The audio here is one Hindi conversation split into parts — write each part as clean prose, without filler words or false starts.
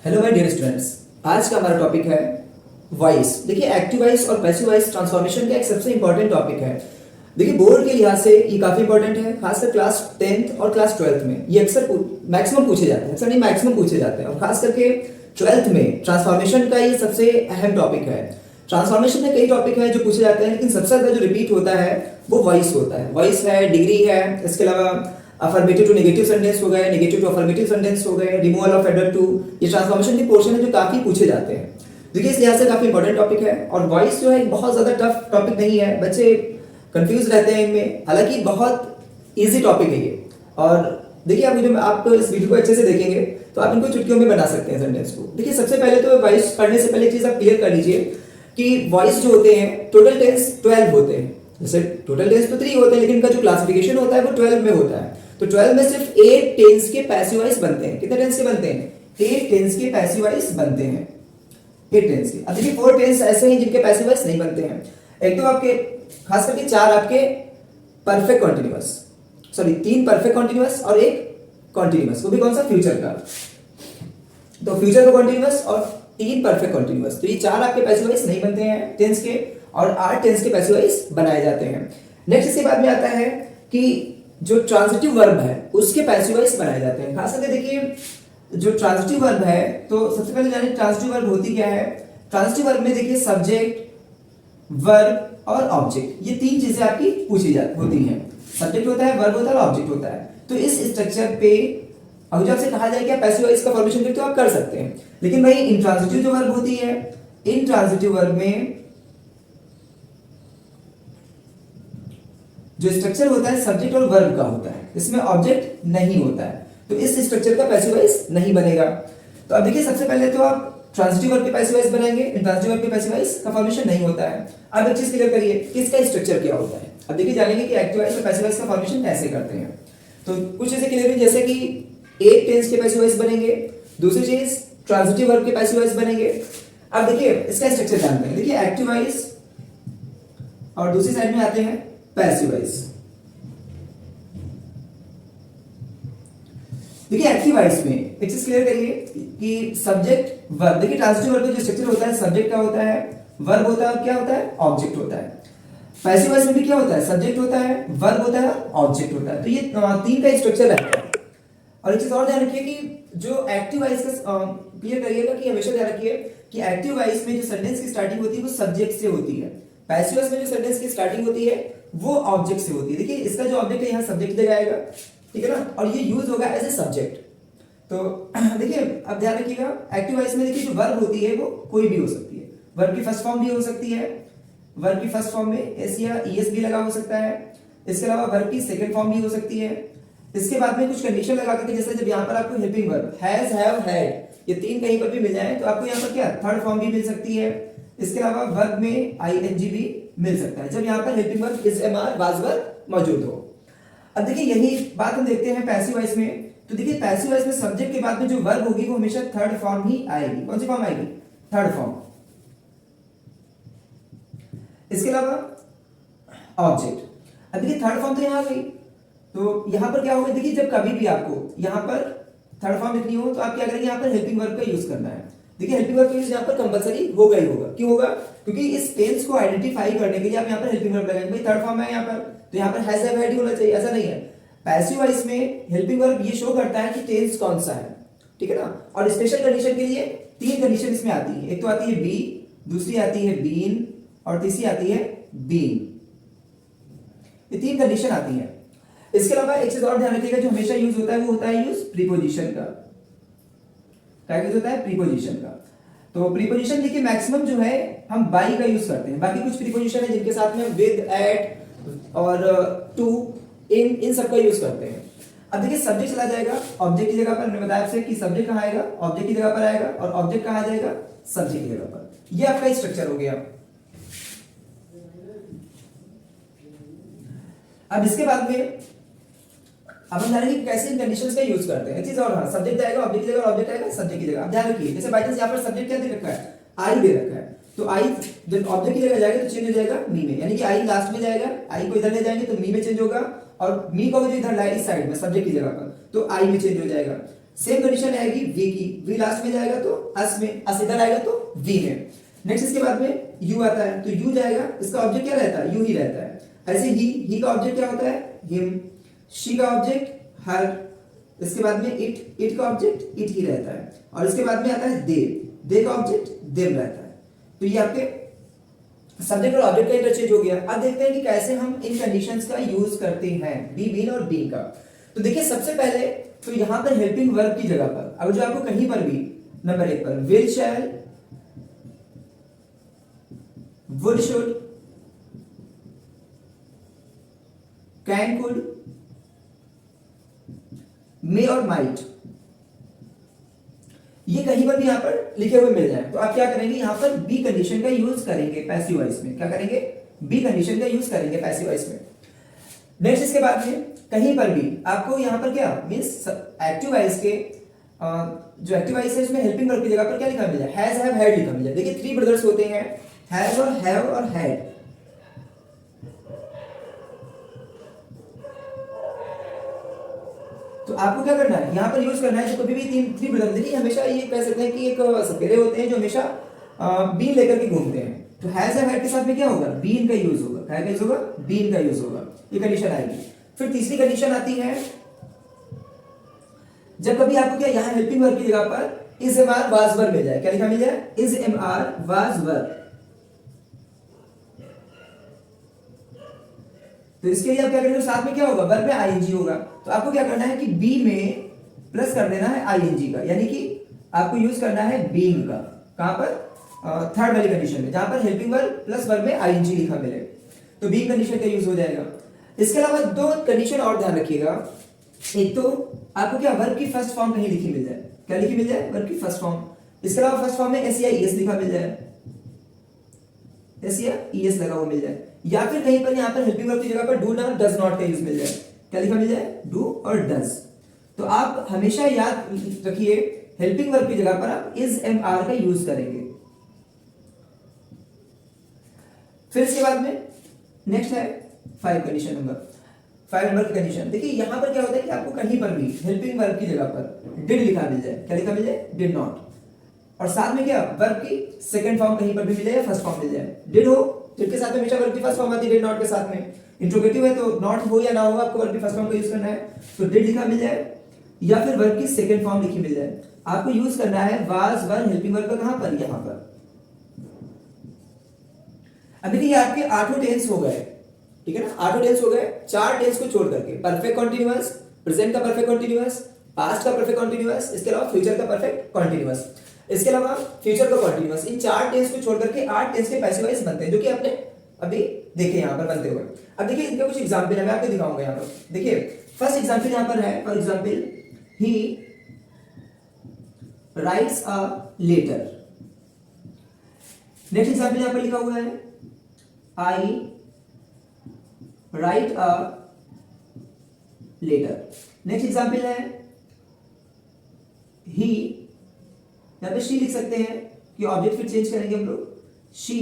Hello my dear students. आज का हमारा टॉपिक है वॉइस। देखिए एक्टिव वॉइस और पैसिव वॉइस ट्रांसफॉर्मेशन का एक सबसे इंपॉर्टेंट टॉपिक है। देखिए बोर्ड के लिहाज से ये काफी इंपॉर्टेंट है, खासकर क्लास 10th और क्लास 12th में ये अक्सर मैक्सिमम पूछे जाते हैं, अक्सर नहीं मैक्सिमम पूछे जाते हैं, और खास करके 12th में ट्रांसफॉर्मेशन का ये सबसे अहम टॉपिक है। ट्रांसफॉर्मेशन में कई टॉपिक है जो पूछे जाते हैं, लेकिन सबसे ज्यादा जो रिपीट होता है वो वॉइस होता है। वॉइस है, डिग्री है, इसके अलावा अफर्मेटिव टू नेगेटिव सेंटेंस हो गए, नेगेटिव टू अफर्मेटिव सेंटेंस हो गए, रिमूवल ऑफ एडवर्ब टू, ये ट्रांसफॉर्मेशन के पोर्शन है जो काफी पूछे जाते हैं। देखिए इस लिहाज से काफी इंपॉर्टेंट टॉपिक है, और वॉइस जो है एक बहुत ज्यादा टफ टॉपिक नहीं है, बच्चे कंफ्यूज रहते हैं इनमें, हालांकि बहुत इजी टॉपिक है ये। और देखिए आप इस वीडियो को अच्छे से देखेंगे तो आप इनको चुटकियों में बना सकते हैं सेंटेंस को। देखिए सबसे पहले तो वॉइस पढ़ने से पहले एक चीज आप क्लियर कर लीजिए कि वॉइस जो होते हैं टोटल टेंस 12 होते हैं। जैसे टोटल टेंस तो 3 होते हैं, लेकिन इनका जो क्लासिफिकेशन होता है वो 12 में होता है। तो 12 में सिर्फ 8 टेंस के पैसिव वॉइस बनते हैं। कितने टेंस के बनते हैं? 8 टेंस के पैसिव वॉइस बनते हैं, 8 टेंस के। अब देखिए 4 टेंस ऐसे हैं जिनके पैसिव वॉइस नहीं बनते हैं। एक तो आपके खास करके 4 आपके perfect continuous, sorry 3 perfect continuous और एक कॉन्टिन्यूअस, वो भी कौन सा? फ्यूचर का। तो फ्यूचर का कॉन्टिन्यूअस और 3 परफेक्ट कॉन्टिन्यूअस, तो ये 4 आपके पैसिव वॉइस नहीं बनते हैं टेंस के, और 8 टेंस के पैसिव वॉइस बनाए जाते हैं। नेक्स्ट इसके बाद में आता है कि जो ट्रांजिटिव वर्ब है उसके पैसिव वॉइस बनाए जाते हैं। खास करके देखिए जो ट्रांजिटिव वर्ब है, तो सबसे पहले जानिए ट्रांजिटिव वर्ब होती क्या है। ट्रांजिटिव वर्ब में देखिए सब्जेक्ट, वर्ब और ऑब्जेक्ट, ये 3 चीजें आपकी पूछी जाती होती हैं। सब्जेक्ट होता है, वर्ब होता है और ऑब्जेक्ट होता है। तो इस स्ट्रक्चर पे अगर जब से कहा जाए कि आप पैसिव वॉइस का फॉर्मेशन करते हो आप कर सकते हैं, लेकिन भाई इंट्रांजिटिव जो वर्ब होती है, इंट्रांजिटिव वर्ब में जो स्ट्रक्चर होता है सब्जेक्ट और वर्ब का होता है, इसमें ऑब्जेक्ट नहीं होता है, तो इस स्ट्रक्चर का पैसिव वॉइस नहीं बनेगा। तो अब देखिए सबसे पहले तो आप ट्रांजिटिव वर्ब के पैसिव वॉइस बनाएंगे, इंट्रांजिटिव वर्ब के पैसिव वॉइस का फॉर्मेशन नहीं होता है। अब एक चीज क्लियर करिए कि इसका स्ट्रक्चर क्या होता है। अब देखिए जानेंगे कि एक्टिव वॉइस और पैसिव वॉइस का फॉर्मेशन कैसे करते हैं। तो कुछ चीजें क्लियर है, जैसे कि 8 टेंस के पैसिव वॉइस बनेंगे, दूसरी चीज ट्रांजिटिव वर्ब के पैसिव वॉइस बनेंगे। अब देखिए इसका स्ट्रक्चर जानते हैं। देखिए एक्टिव वॉइस और दूसरी साइड में आते हैं पैसिव वॉइस। देखिए एक्टिव वॉइस में एक चीज क्लियर करिए कि सब्जेक्ट वर्ब, देखिए ट्रांजिटिव वर्ब का जो स्ट्रक्चर होता है सब्जेक्ट का होता है, वर्ब होता है और क्या होता है? ऑब्जेक्ट होता है। पैसिव वॉइस में भी क्या होता है? सब्जेक्ट होता है, वर्ब होता है, ऑब्जेक्ट होता है। तो ये 3 का स्ट्रक्चर है। और एक चीज और ध्यान रखिए कि जो एक्टिव वॉइस का क्लियर करिएगा कि हमेशा ध्यान रखिए कि एक्टिव वॉइस में जो सेंटेंस की स्टार्टिंग होती है वो सब्जेक्ट से होती है, पैसिव वॉइस में जो सेंटेंस की स्टार्टिंग होती है वो ऑब्जेक्ट से होती है। देखिए इसका जो ऑब्जेक्ट है यहाँ सब्जेक्ट दिया जाएगा, ठीक है ना, और ये यूज होगा एज ए सब्जेक्ट। तो देखिए अब ध्यान रखिएगा एक्टिव वॉइस में देखिए जो वर्ब होती है वो कोई भी हो सकती है। वर्ब की फर्स्ट फॉर्म भी हो सकती है, वर्ब की फर्स्ट फॉर्म में एस या ईएस भी लगा हो सकता है। इसके अलावा वर्ब की सेकंड फॉर्म भी हो सकती है। इसके बाद में कुछ कंडीशन लगा करके, जैसे जब यहाँ पर आपको helping verb has, have, had, ये 3 कहीं पर भी मिल जाए तो आपको यहाँ पर क्या थर्ड फॉर्म भी मिल सकती है। इसके अलावा वर्ब में आईएनजी भी मिल सकता है जब यहाँ पर helping verb is, am are, was verb मौजूद हो। अब देखिए यही बात हम देखते हैं पैसिव वॉइस में। तो देखिए पैसिव वॉइस में सब्जेक्ट के बाद में जो वर्ब होगी वो हमेशा थर्ड फॉर्म ही आएगी। कौन सी फॉर्म आएगी? Third form. इसके अलावा ऑब्जेक्ट। अब देखिए थर्ड फॉर्म तो यहां आ गई, तो यहां पर क्या होगा? देखिए जब कभी भी आपको यहां पर थर्ड फॉर्म लिखनी हो तो आप क्या करेंगे? यहां पर हेल्पिंग वर्ब का यूज करना है। देखिए हेल्पिंग वर्ब का यूज यहां पर कंपलसरी होगा ही होगा। क्यों होगा? क्योंकि इस टेंस को आइडेंटिफाई करने के लिए आप यहां पर हेल्पिंग वर्ब लगाएंगे। भाई थर्ड फॉर्म है यहां पर, तो यहां पर हैज, हैव, हैड ही होना चाहिए, ऐसा नहीं है। पैसिव वॉइस में हेल्पिंग वर्ब ये शो करता है कि टेंस कौन सा है, ठीक है ना। और स्पेशल कंडीशन के लिए 3 कंडीशन इसमें आती है। एक तो आती है बी, दूसरी आती है बीन, और तीसरी आती है बीन। ये 3 कंडीशन आती है। इसके अलावा एक चीज और ध्यान रखिएगा, जो हमेशा यूज होता है वो होता है यूज प्रीपोजिशन का। क्या यूज होता है? प्रीपोजिशन का। तो प्रीपोजिशन देखिए मैक्सिमम जो है हम बाई का यूज करते हैं, बाकी कुछ प्रीपोजिशन है जिनके साथ में विद, एट और टू, इन सब का यूज करते हैं। अब देखिए सब्जेक्ट चला जाएगा ऑब्जेक्ट की जगह पर। मैंने बताया आपसे कि सब्जेक्ट कहां आएगा? ऑब्जेक्ट की जगह पर आएगा, और ऑब्जेक्ट कहां आ जाएगा? सब्जेक्ट की जगह पर। ये आपका स्ट्रक्चर हो गया। अब इसके बाद में अब हम जानेंगे कैसे इन कंडीशंस का यूज करते हैं। चीज और, हाँ, सब्जेक्ट आएगा ऑब्जेक्ट की जगह, ऑब्जेक्ट आएगा सब्जेक्ट की जगह। अब ध्यान रखिए जैसे बाय चांस यहाँ पर सब्जेक्ट क्या दे रखा है? आई दे रखा है, तो आई जब ऑब्जेक्ट की जगह जाएगा तो चेंज हो जाएगा मी में, यानी कि आई लास्ट में जाएगा, आई को इधर ले जाएंगे तो मी में चेंज होगा, और मी को जो इधर लाए इस साइड में सब्जेक्ट की जगह पर तो आई में चेंज हो जाएगा। सेम कंडीशन आएगी वी की, वी लास्ट में जाएगा तो अस में, अस इधर आएगा तो वी में। नेक्स्ट इसके बाद में यू आता है, तो यू जाएगा, इसका ऑब्जेक्ट क्या रहता है, यू ही रहता है। ऐसे ही का ऑब्जेक्ट क्या होता है, हिम, शी का ऑब्जेक्ट हर, इसके बाद में इट का ऑब्जेक्ट इट ही रहता है, और इसके बाद में आता है दे का ऑब्जेक्ट देम रहता है। तो ये आपके सब्जेक्ट और ऑब्जेक्ट का इंटरचेंज हो गया। अब देखते हैं कि कैसे हम इन कंडीशंस का यूज करते हैं, बी, बीन और बीइंग का। तो देखिए सबसे पहले तो यहां पर हेल्पिंग वर्ब की जगह पर, अब जो आपको कहीं पर भी नंबर 1 पर will, shall, would, should, can, could, may और माइट, ये कहीं पर भी यहां पर लिखे हुए मिल जाए तो आप क्या करेंगे, यहां पर बी कंडीशन का यूज करेंगे पैसिव वॉइस में। क्या करेंगे, बी कंडीशन का यूज करेंगे पैसिव वॉइस में। नेक्स्ट इसके बाद में कहीं पर भी आपको यहां पर क्या मींस एक्टिव वॉइस के जो एक्टिव वॉइस है इसमें हेल्पिंग वर्ब की जगह पर क्या लिखा मिल जाए, हैज, हैव, हैड लिखा मिल जाए। देखिए 3 ब्रदर्स होते हैं, हैज और हैव और हैड। तो आपको क्या करना है, यहां पर यूज करना है, जो कभी भी 3 ब्रदर, देखिए हमेशा ये कह सकते हैं कि एक सपेरे होते हैं जो हमेशा बीन लेकर के घूमते हैं। तो हैज या हैड के साथ में क्या होगा, बीन का यूज होगा, क्या का यूज होगा, बीन का यूज होगा, ये कंडीशन आएगी। फिर तीसरी कंडीशन आती है जब कभी आपको क्या यहां हेल्पिंग वर्ब की जगह पर is am are was were मिल जाए। क्या लिखा मिल जाए, is am are was were. तो इसके लिए आप क्या करेंगे, साथ में क्या होगा, वर्ब में आईएनजी होगा। तो आपको क्या करना है कि बी में प्लस कर देना है आईएनजी का, यानी कि आपको यूज करना है बीइंग का। कहां पर, थर्ड वाली कंडीशन में, जहां पर हेल्पिंग वर्ब प्लस वर्ब में आईएनजी लिखा मिले, तो बीइंग कंडीशन का यूज हो जाएगा। इसके अलावा 2 कंडीशन और ध्यान रखिएगा। एक तो आपको क्या वर्ब की फर्स्ट फॉर्म कहीं लिखी मिल जाए, क्या लिखी मिल जाए, वर्ब की फर्स्ट फॉर्म। इसके अलावा फर्स्ट फॉर्म में एस या ईएस लिखा मिल जाए, एस या ईएस लगा हुआ मिल जाए, या फिर कहीं पर यहां पर हेल्पिंग वर्ब की जगह पर डू ना डज नॉट का यूज मिल जाए। क्या लिखा मिल जाए, डू और डज। तो आप हमेशा याद रखिए हेल्पिंग वर्ब की जगह पर आप इज एम आर का यूज करेंगे। फिर इसके बाद में नेक्स्ट है 5 कंडीशन नंबर 5 नंबर की कंडीशन। देखिए यहां पर क्या होता है कि आपको कहीं पर भी हेल्पिंग वर्ब की जगह पर डिड लिखा मिल जाए। क्या लिखा मिल जाए, डिड नॉट, और साथ में क्या वर्ब की सेकंड फॉर्म कहीं पर भी मिले या फर्स्ट फॉर्म मिल जाए। डिड हो, डिड के साथ में हमेशा वर्ब की फर्स्ट फॉर्म आती है, डिड नॉट के साथ में। इंट्रोगेटिव है तो नॉट हो या ना हो आपको वर्ब की फर्स्ट फॉर्म का यूज करना है। तो डिड लिखा मिल जाए या फिर वर्ब की सेकंड फॉर्म लिखी मिल जाए। आपको यूज करना है वाज वर हेल्पिंग वर्ब का, कहां पर, यहां पर। अब देखिए ये आपके 8 टेंस हो गए, ठीक है ना, 8 टेंस हो गए। 4 टेंस को छोड़ करके परफेक्ट कॉन्टिन्यूअस, प्रेजेंट का परफेक्ट कॉन्टिन्यूअस, पास्ट का परफेक्ट कॉन्टिन्यूअस, इसके अलावा फ्यूचर का परफेक्ट कॉन्टिन्यूअस, इसके अलावा फ्यूचर का कॉन्टिन्यूअस। इन 4 टेंस को छोड़ करके 8 टेंस के पैसिव वॉइस बनते हैं, जो कि आपने अभी देखे यहां पर बनते हुए। अब देखिए इनके कुछ एग्जांपल है, मैं आपको दिखाऊंगा यहां पर। देखिए फर्स्ट एग्जांपल यहां पर है, for example he writes a letter. Next example यहां पर लिखा हुआ है I write a letter. Next example है ही, यहां पे शी लिख सकते हैं कि ऑब्जेक्ट फिर चेंज करेंगे हम लोग, she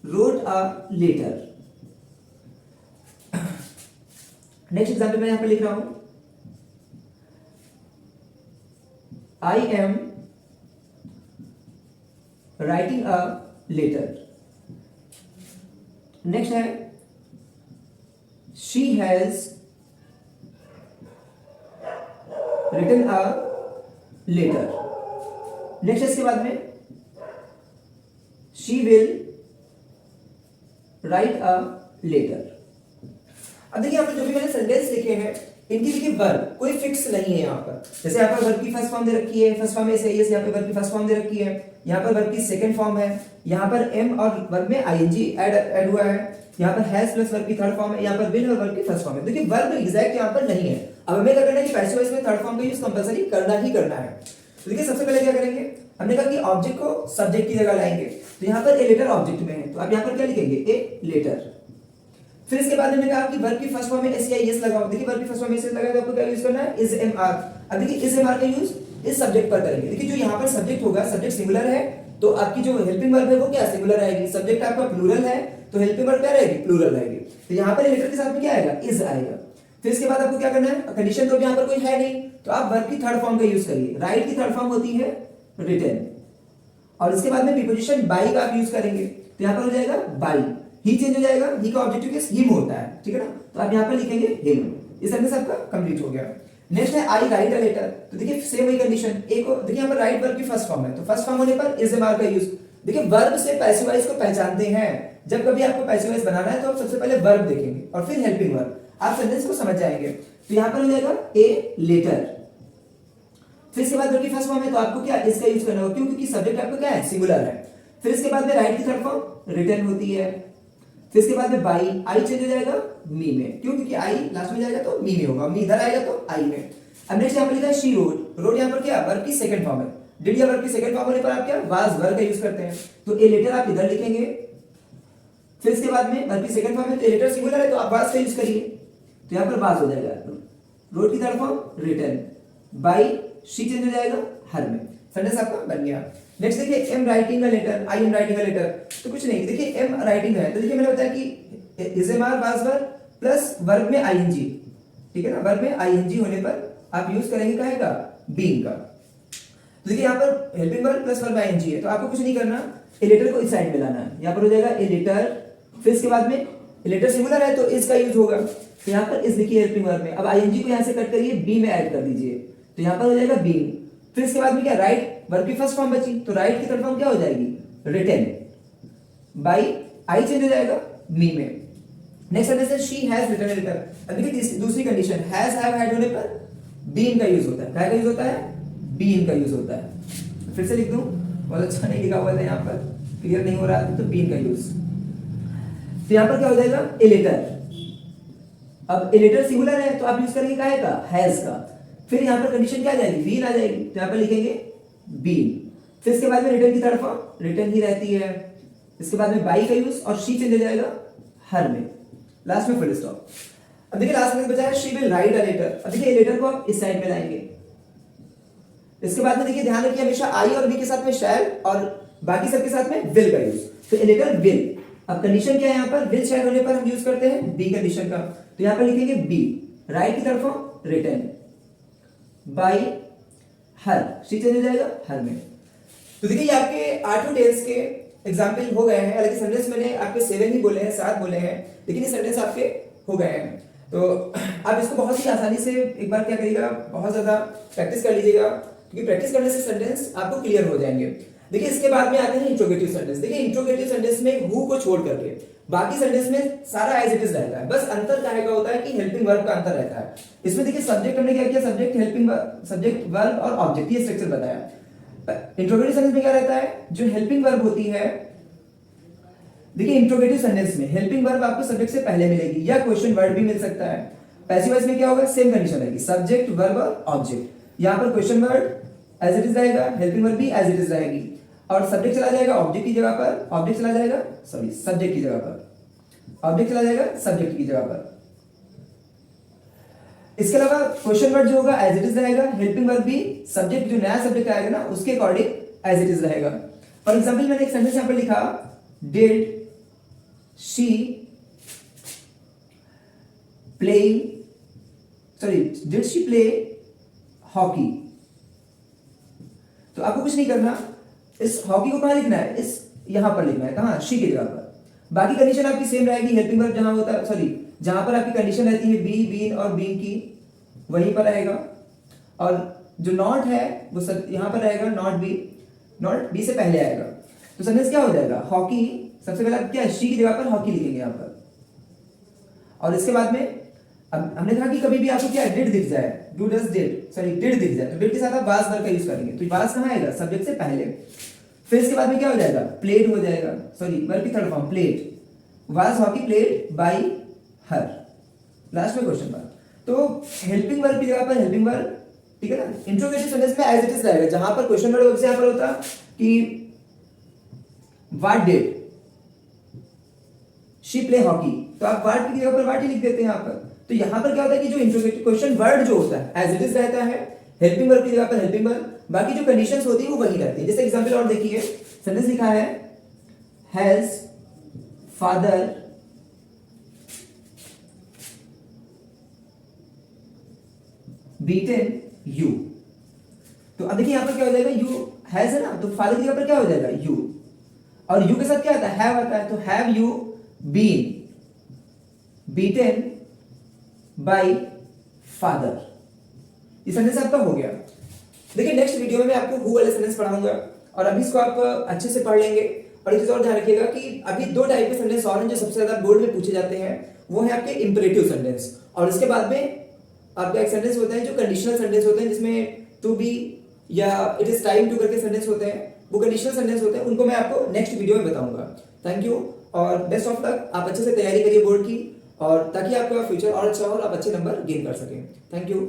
wrote a letter. Next example मैं यहां पे लिख रहा हूं I am writing a letter. Next है she has written a letter. Next इसके बाद में she will write a letter. अब देखिए आपने जो भी मैंने सेंटेंस लिखे हैं इनकी देखिए वर्ब कोई फिक्स नहीं है यहाँ पर। जैसे यहाँ पर वर्ब की फर्स्ट फॉर्म दे रखी है, फर्स्ट फॉर्म ऐसे यहाँ पे वर्ब की फर्स्ट फॉर्म दे रखी है, यहाँ पर वर्ब की सेकंड फॉर्म है, यहाँ पर एम और वर्ब में आईएनजी ऐड हुआ है, यहाँ पर हैज प्लस वर्ब की थर्ड फॉर्म है, यहाँ पर विल और वर्ब की फर्स्ट फॉर्म है। देखिए वर्ब एग्जैक्ट यहाँ पर नहीं है। अब हमें क्या करना है कि पैसिव वॉइस में थर्ड फॉर्म का यूज कंपलसरी करना ही करना है। तो देखिए सबसे पहले क्या करेंगे, हमने कहा कि ऑब्जेक्ट को सब्जेक्ट की जगह लाएंगे, तो यहाँ पर ए लेटर ऑब्जेक्ट में है, तो आप यहाँ पर क्या लिखेंगे, ए लेटर। फिर इसके बाद हमने कहा कि वर्ब की फर्स्ट फॉर्म में एस या एस लगाओ। देखिए वर्ब की फर्स्ट फॉर्म में एस लगाया तो आपको क्या यूज करना है, इज एम आर। अब देखिए इज एम आर का यूज इस सब्जेक्ट पर करेंगे। देखिए जो यहाँ पर सब्जेक्ट होगा, सब्जेक्ट सिंगुलर है तो आपकी जो हेल्पिंग वर्ब है वो क्या सिंगुलर आएगी। सब्जेक्ट आपका प्लूरल है तो हेल्पिंग वर्ब क्या रहेगी, प्लूरल रहेगी। तो यहाँ पर लेटर के साथ में क्या आएगा, इज आएगा। फिर इसके बाद आपको क्या करना है, कंडीशन तो यहाँ पर कोई है नहीं, तो आप वर्ब की थर्ड फॉर्म का यूज करिए। राइट की थर्ड फॉर्म होती है रिटन, और इसके बाद में प्रीपोजिशन बाई का आप यूज करेंगे, तो यहाँ पर हो जाएगा बाई, ही चेंज हो जाएगा, ही का ऑब्जेक्टिव केस हिम होता है, ठीक है ना, तो आप यहाँ पर लिखेंगे हिम। इस सेंटेंस आपका कंप्लीट हो गया। नेक्स्ट है आई राइट अ लेटर, तो देखिए सेम वही कंडीशन, एक देखिए यहाँ पर राइट वर्ब की फर्स्ट फॉर्म है, तो फर्स्ट फॉर्म होने पर इज एम आर का यूज। देखिए वर्ब से पैसिव वॉइस को पहचानते हैं, जब कभी आपको पैसिव वॉइस बनाना है तो आप सबसे पहले वर्ब देखेंगे और फिर हेल्पिंग वर्ब, आप सेंटेंस को समझ जाएंगे। तो यहाँ पर हो जाएगा ए लेटर, फिर इसके बाद वर्ब की फर्स्ट फॉर्म है तो आपको क्या इसका यूज करना होगा, क्योंकि सब्जेक्ट आपका क्या है, सिंगुलर है। फिर इसके बाद में राइट की थर्ड फॉर्म रिटन होती है, फिर इसके बाद में बाई, आई चेंज हो जाएगा मी में, क्यों, क्योंकि आई लास्ट में जाएगा तो मी में होगा, मी इधर आएगा तो आई में। अब नेक्स्ट यहाँ पर लिखा है शी रोड, रोड यहाँ पर क्या वर्ब की सेकंड फॉर्म है, डिड या वर्ब की सेकंड फॉर्म होने पर आप क्या वाज वर्ब का यूज करते हैं, तो ए लेटर आप इधर लिखेंगे। फिर इसके बाद में वर्ब की सेकंड फॉर्म है तो ए लेटर सिंगुलर है तो आप वाज का यूज करिए, तो यहाँ पर वाज हो जाएगा। रोड की third form written, by she change हो जाएगा हर में, सेंटेंस आपका बन गया। नेक्स्ट देखिए am writing a letter, I am writing a letter, तो कुछ नहीं, देखिए एम राइटिंग है तो देखिए मैंने बताया कि is am are was verb plus verb में आईएनजी, ठीक है ना, वर्ब में आईएनजी होने पर आप यूज करेंगे क्या है बीइंग का। तो देखिए यहाँ पर helping verb plus verb ING है, तो आपको कुछ नहीं करना, ए लेटर को इस साइड में लाना है, यहाँ पर हो जाएगा ए लेटर, फिर इसके बाद में ए लेटर सिंगुलर है तो इस का यूज होगा, तो यहाँ पर इस देखिए हेल्पिंग वर्ब में, अब आईएनजी को यहाँ से कट करिए बी में ऐड कर दीजिए, तो यहाँ पर हो जाएगा बीइंग। फिर इसके बाद में क्या राइट वर्ब की फर्स्ट फॉर्म बची, तो राइट की थर्ड फॉर्म क्या हो जाएगी रिटन, बाई आई चेंज हो जाएगा मी में। नेक्स्ट सेंटेंस है she has written a letter, अब देखिए दूसरी कंडीशन हैज हैव हैड होने पर बीन का यूज होता है, क्या का यूज होता है, बीन का यूज होता है। फिर से लिख दूं, बहुत अच्छा नहीं लिखा हुआ था यहाँ पर, क्लियर नहीं हो रहा है तो बीन का यूज, तो यहाँ पर क्या हो जाएगा ए लेटर, अब ए लेटर सिंगुलर है तो आप यूज करेंगे क्या का हैज का, फिर यहाँ पर कंडीशन क्या आ जाएगी बीन आ जाएगी, तो यहाँ पर लिखेंगे बीन। फिर इसके बाद में रिटर्न की थर्ड फॉर्म रिटर्न ही रहती है, इसके बाद में बाई का यूज और शी चेंज हो जाएगा हर में, लास्ट में फुल स्टॉप। अब देखिए लास्ट में बचा है she will write a letter, अब देखिए लेटर को आप इस साइड में लाएंगे, इसके बाद में देखिए ध्यान रखिए हमेशा आई और बी के साथ में शैल और बाकी सब के साथ में विल का यूज, तो ए लेटर विल। अब कंडीशन क्या है यहाँ पर, विल शैल होने पर हम यूज करते हैं बी कंडीशन का, तो यहाँ पर लिखेंगे बी, राइट की तरफ return, by her, she change हो जाएगा हर में। तो देखिए ये आपके आठों टेंस के एग्जाम्पल हो गए हैं, हालांकि सेंटेंस मैंने आपके 7 ही बोले हैं, 7 बोले हैं, लेकिन ये सेंटेंस आपके हो गए हैं। तो आप इसको बहुत ही आसानी से एक बार क्या करिएगा, बहुत ज्यादा प्रैक्टिस कर लीजिएगा, क्योंकि प्रैक्टिस करने से सेंटेंस आपको क्लियर हो जाएंगे। देखिए इसके बाद में आते हैं इंट्रोगेटिव सेंटेंस। देखिए इंट्रोगेटिव सेंटेंस में हु को छोड़ करके बाकी सेंटेंस में सारा एज इट इज रहता है, बस अंतर क्या है होता है कि हेल्पिंग वर्ब का अंतर रहता है। इसमें देखिए सब्जेक्ट हमने क्या किया, सब्जेक्ट हेल्पिंग सब्जेक्ट वर्ब और ऑब्जेक्ट ये स्ट्रक्चर बताया। इंट्रोगेटिव सेंटेंस में क्या रहता है, जो हेल्पिंग वर्ब होती है, देखिए इंट्रोगेटिव सेंटेंस में हेल्पिंग वर्ब आपको सब्जेक्ट से पहले मिलेगी या क्वेश्चन वर्ड भी मिल सकता है। पैसिव वॉइस में क्या होगा, सेम कंडीशन रहेगी, सब्जेक्ट वर्ब और ऑब्जेक्ट। यहां पर question word as it is रहेगा, हेल्पिंग वर्ब भी एज इट इज रहेगी, और सब्जेक्ट चला जाएगा ऑब्जेक्ट की जगह पर, ऑब्जेक्ट चला जाएगा सॉरी सब्जेक्ट की जगह पर, ऑब्जेक्ट चला जाएगा सब्जेक्ट की जगह पर। इसके अलावा क्वेश्चन वर्ड जो होगा एज इट इज रहेगा, हेल्पिंग वर्ब भी सब्जेक्ट जो नया सब्जेक्ट आएगा ना उसके अकॉर्डिंग एज इट इज रहेगा। फॉर एग्जांपल मैंने एक सेंटेंस यहां पर लिखा, did she playing sorry did she play hockey, तो आपको कुछ नहीं करना, इस हॉकी को कहां लिखना है, इस यहां पर लिखना है, कहां, शी की जगह पर। बाकी कंडीशन आपकी सेम रहेगी, हेल्पिंग वर्ब जहां होता है सॉरी जहां पर आपकी कंडीशन रहती है बी, बीन और बीइंग की, वहीं पर रहेगा, और जो नॉट है वो सब यहां पर रहेगा, नॉट बी से पहले आएगा। तो सेंटेंस क्या हो जाएगा, हॉकी, सबसे पहले क्या है, शी की जगह पर हॉकी लिखेंगे यहां पर, और इसके बाद में अब हमने कहा कि कभी भी आपको क्या डिड दिख जाए, do does did sorry did दिख जाए, तो डिड के साथ आप वाज वर्ब का यूज करेंगे, तो वाज कहां आएगा, सब्जेक्ट से पहले। फिर इसके बाद में क्या हो जाएगा, प्लेड हो जाएगा, सॉरी वर्ब की third form played, was hockey played by her, last में क्वेश्चन मार्क। तो हेल्पिंग वर्ब की जगह पर हेल्पिंग वर्ब, ठीक है ना। इंट्रोगेटिव सेंटेंस में एज इट इज रहेगा, जहां पर क्वेश्चन वर्ड से यहां पर होता कि what did she play hockey, तो आप व्हाट की जगह पर व्हाट ही लिख देते हैं यहां पर। तो यहां पर क्या होता है कि जो इंट्रोगेटिव क्वेश्चन वर्ड जो होता है एज इट इज रहता है, हेल्पिंग वर्ब की जगह पर हेल्पिंग वर्ब, बाकी जो कंडीशंस होती है वो वही रहती है। जैसे एग्जांपल और देखिए, सेंटेंस लिखा है हैज फादर बीटन यू। तो अब देखिए यहाँ पर क्या हो जाएगा, यू हैज है ना, तो फादर की जगह पर क्या हो जाएगा, यू। और यू के साथ क्या आता है, हैव आता है, तो have you been beaten by father. ये सेंटेंस आपका हो गया। देखिए नेक्स्ट वीडियो में मैं आपको हु वाले सेंटेंस पढ़ाऊंगा और अभी इसको आप अच्छे से पढ़ लेंगे। और एक चीज और ध्यान रखिएगा कि अभी दो टाइप के सेंटेंस और हैं जो सबसे ज्यादा बोर्ड में पूछे जाते हैं, वो है आपके इंपरेटिव सेंटेंस, और इसके बाद में आपका एक सेंटेंस होता है जो कंडीशनल सेंटेंस होते हैं, जिसमें टू बी या इट इज टाइम टू करके सेंटेंस होते हैं, वो कंडीशनल सेंटेंस होते हैं। उनको मैं आपको नेक्स्ट वीडियो में बताऊंगा। थैंक यू और बेस्ट ऑफ लक। आप अच्छे से तैयारी करिए बोर्ड की, और ताकि आपका फ्यूचर और अच्छा हो और आप अच्छे नंबर गेन कर सकें। Thank you.